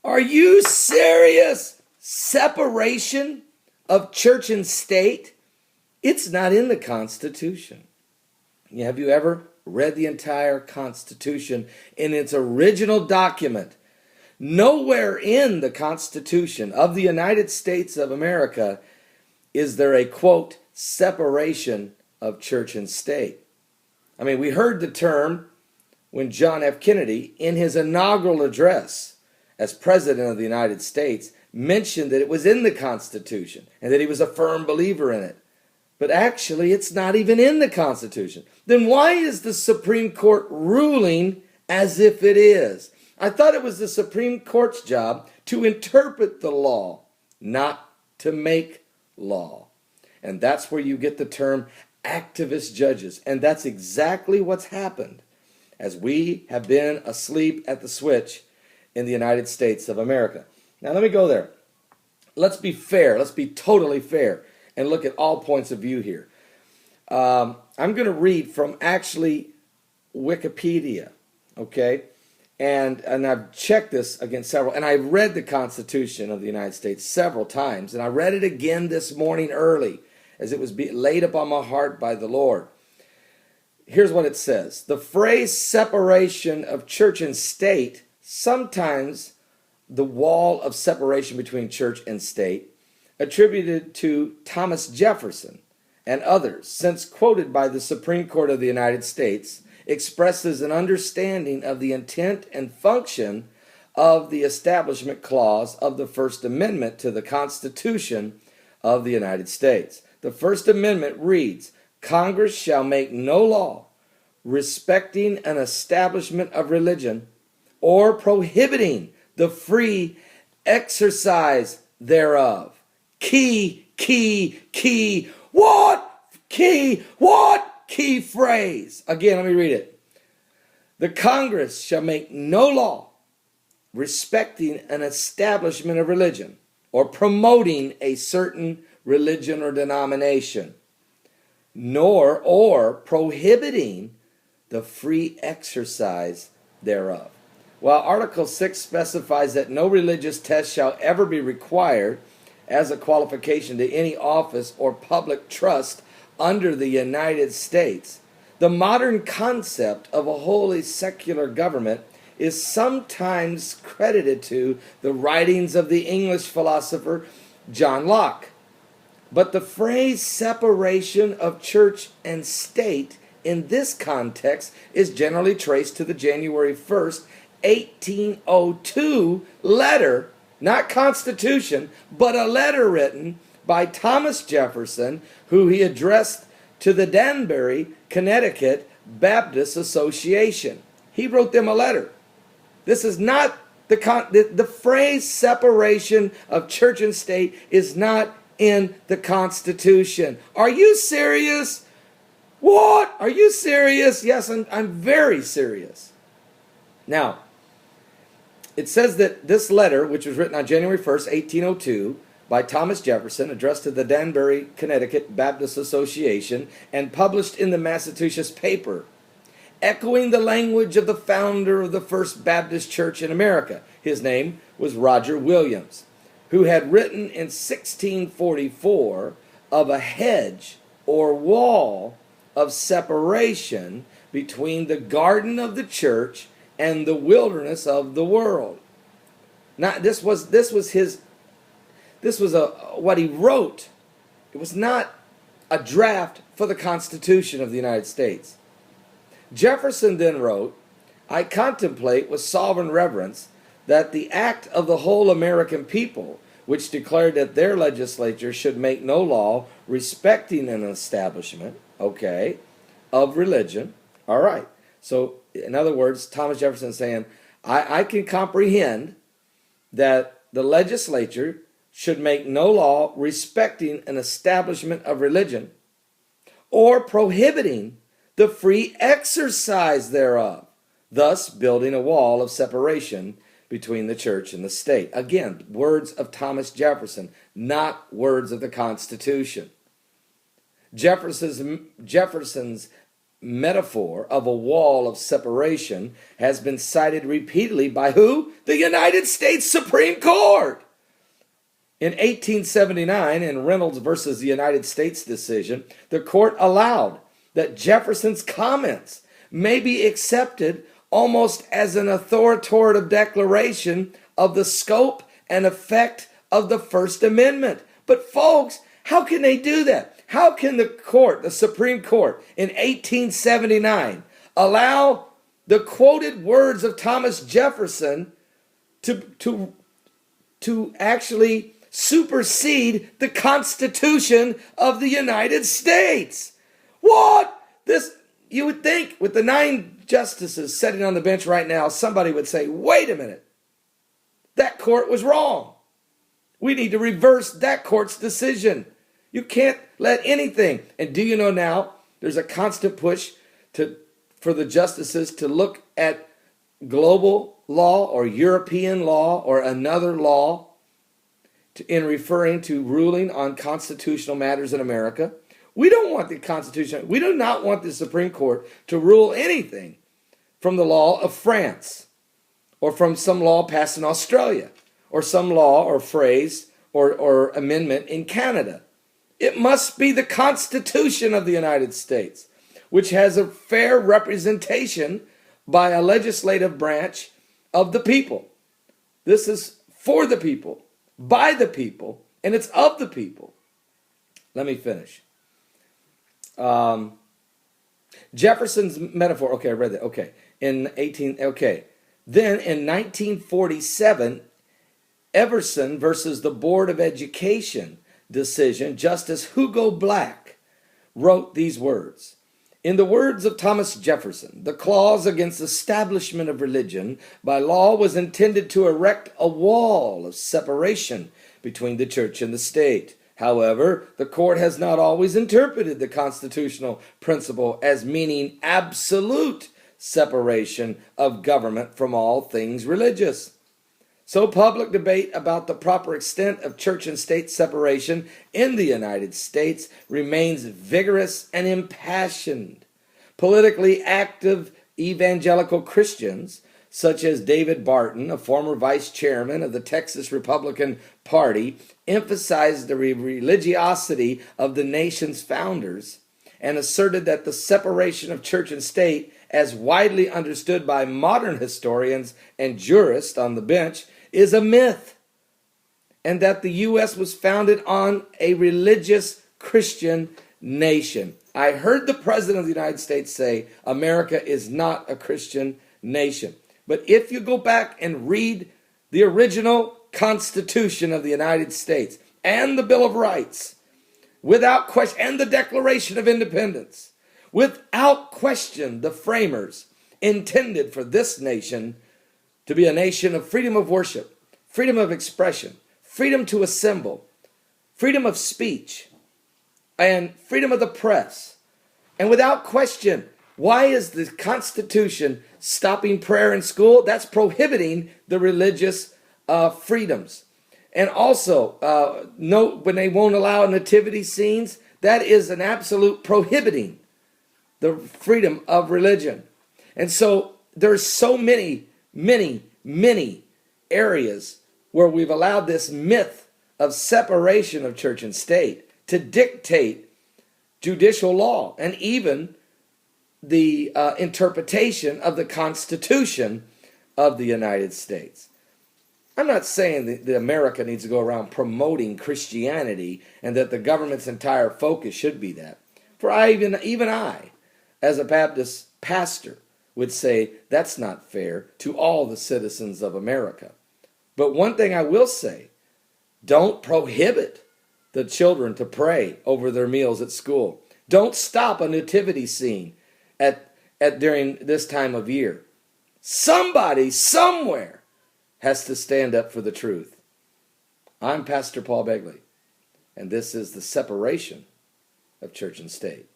Are you serious? Separation of church and state? It's not in the Constitution. Have you ever read the entire Constitution in its original document? Nowhere in the Constitution of the United States of America is there a, quote, separation of church and state. I mean, we heard the term when John F. Kennedy, in his inaugural address as President of the United States, mentioned that it was in the Constitution and that he was a firm believer in it. But actually, it's not even in the Constitution. Then why is the Supreme Court ruling as if it is? I thought it was the Supreme Court's job to interpret the law, not to make law. And that's where you get the term activist judges. And that's exactly what's happened as we have been asleep at the switch in the United States of America. Now, let me go there. Let's be fair. Let's be totally fair and look at all points of view here. I'm going to read from actually Wikipedia, okay? And I've checked this against several, and I've read the Constitution of the United States several times, and I read it again this morning early as it was laid upon my heart by the Lord. Here's what it says. The phrase separation of church and state, sometimes the wall of separation between church and state, attributed to Thomas Jefferson and others, since quoted by the Supreme Court of the United States, expresses an understanding of the intent and function of the Establishment Clause of the First Amendment to the Constitution of the United States. The First Amendment reads, Congress shall make no law respecting an establishment of religion or prohibiting the free exercise thereof. Key phrase. Again, let me read it. The Congress shall make no law respecting an establishment of religion or promoting a certain religion or denomination, nor or prohibiting the free exercise thereof. While Article 6 specifies that no religious test shall ever be required as a qualification to any office or public trust under the United States, the modern concept of a wholly secular government is sometimes credited to the writings of the English philosopher John Locke. But the phrase separation of church and state in this context is generally traced to the January 1st, 1802 letter, not Constitution, but a letter written by Thomas Jefferson, who he addressed to the Danbury, Connecticut Baptist Association. He wrote them a letter. This is not the phrase separation of church and state is not in the Constitution. Are you serious? What? Are you serious? Yes, I'm very serious. Now, it says that this letter, which was written on January 1st, 1802, by Thomas Jefferson, addressed to the Danbury, Connecticut Baptist Association, and published in the Massachusetts paper, echoing the language of the founder of the First Baptist Church in America. His name was Roger Williams, who had written in 1644 of a hedge or wall of separation between the garden of the church and the wilderness of the world. Now, this was what he wrote. It was not a draft for the Constitution of the United States. Jefferson then wrote, I contemplate with sovereign reverence that the act of the whole American people, which declared that their legislature should make no law respecting an establishment, of religion. All right. So, in other words, Thomas Jefferson is saying, I can comprehend that the legislature should make no law respecting an establishment of religion or prohibiting the free exercise thereof, thus building a wall of separation between the church and the state. Again, words of Thomas Jefferson, not words of the Constitution. Jefferson's metaphor of a wall of separation has been cited repeatedly by who? The United States Supreme Court. In 1879, in Reynolds versus the United States decision, the court allowed that Jefferson's comments may be accepted almost as an authoritative declaration of the scope and effect of the First Amendment. But folks, how can they do that? How can the court, the Supreme Court, in 1879, allow the quoted words of Thomas Jefferson to actually supersede the Constitution of the United States? What? You would think with the 9 justices sitting on the bench right now, somebody would say, wait a minute, that court was wrong. We need to reverse that court's decision. You can't let anything. And do you know now, there's a constant push for the justices to look at global law or European law or another law in referring to ruling on constitutional matters in America. We don't want the Constitution. We do not want the Supreme Court to rule anything from the law of France or from some law passed in Australia or some law or phrase or amendment in Canada. It must be the Constitution of the United States, which has a fair representation by a legislative branch of the people. This is for the people, by the people, and it's of the people. Let me finish. Jefferson's metaphor. Okay, I read that. Okay. Then in 1947, Everson versus the Board of Education decision, Justice Hugo Black wrote these words. In the words of Thomas Jefferson, the clause against establishment of religion by law was intended to erect a wall of separation between the church and the state. However, the court has not always interpreted the constitutional principle as meaning absolute separation of government from all things religious. So public debate about the proper extent of church and state separation in the United States remains vigorous and impassioned. Politically active evangelical Christians, such as David Barton, a former vice chairman of the Texas Republican Party, emphasized the religiosity of the nation's founders and asserted that the separation of church and state, as widely understood by modern historians and jurists on the bench, is a myth, and that the U.S. was founded on a religious Christian nation. I heard the President of the United States say America is not a Christian nation. But if you go back and read the original Constitution of the United States and the Bill of Rights, without question, and the Declaration of Independence, without question, the framers intended for this nation to be a nation of freedom of worship, freedom of expression, freedom to assemble, freedom of speech, and freedom of the press. And without question, why is the Constitution stopping prayer in school? That's prohibiting the religious freedoms. And also, note when they won't allow nativity scenes, that is an absolute prohibiting the freedom of religion. And so there's so many areas where we've allowed this myth of separation of church and state to dictate judicial law and even the interpretation of the Constitution of the United States. I'm not saying that America needs to go around promoting Christianity and that the government's entire focus should be that. For even I, as a Baptist pastor, would say that's not fair to all the citizens of America. But one thing I will say, don't prohibit the children to pray over their meals at school. Don't stop a nativity scene at during this time of year. Somebody, somewhere, has to stand up for the truth. I'm Pastor Paul Begley, and this is the separation of church and state.